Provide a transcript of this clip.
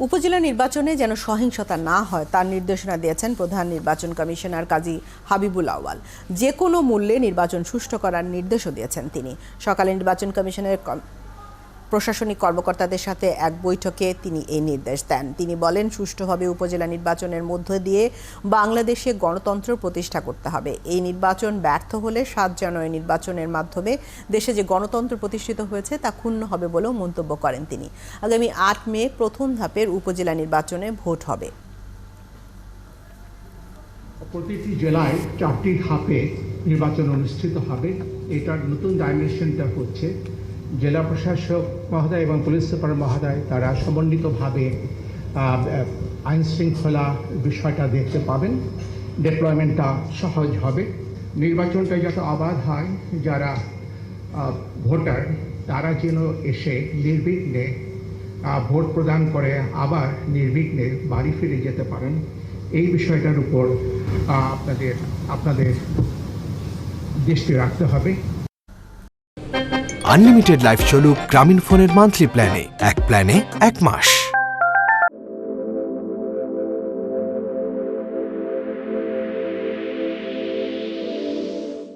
উপজেলা নির্বাচনে যেন সহিংসতা না হয় তার নির্দেশনা দিয়েছেন প্রধান নির্বাচন কমিশনার কাজী হাবিবুল আউয়াল। যে কোনো মূল্যে নির্বাচন সুষ্ঠু করার নির্দেশও দিয়েছেন তিনি। সকালে নির্বাচন কমিশনের প্রশাসনিক কর্মকর্তাদের সাথে এক বৈঠকে তিনি এই নির্দেশ দেন। তিনি বলেন, সুষ্ঠুভাবে উপজেলা নির্বাচনের মধ্য দিয়ে বাংলাদেশে গণতন্ত্র প্রতিষ্ঠা করতে হবে। এই নির্বাচন ব্যর্থ হলে ৭ জানুয়ারি নির্বাচনের মাধ্যমে দেশে যে গণতন্ত্র প্রতিষ্ঠিত হয়েছে তা ক্ষুণ্ণ হবে বলেও মন্তব্য করেন তিনি। আগামী ৮ মে প্রথম ধাপের উপজেলা নির্বাচনে ভোট হবে। প্রতিটি জেলায় 4টি ধাপে নির্বাচন অনুষ্ঠিত হবে। এটার নতুন ডাইমেনশনটা হচ্ছে জেলা প্রশাসক মহোদয় এবং পুলিশ সুপার মহোদয় তারা সমন্বিতভাবে আইন শৃঙ্খলা বিষয়টা দেখতে পাবেন। ডিপ্লয়মেন্টটা সহজ হবে। নির্বাচনটা যাতে অবাধ হয়, যারা ভোটার তারা যেন এসে নির্বিঘ্নে ভোট প্রদান করে আবার নির্বিঘ্নে বাড়ি ফিরে যেতে পারেন, এই বিষয়টার উপর আপনাদের দৃষ্টি রাখতে হবে। আনলিমিটেড লাইফ চলুক গ্রামীণ ফোনের মান্থলি প্ল্যানে, এক প্ল্যানে 1 মাস।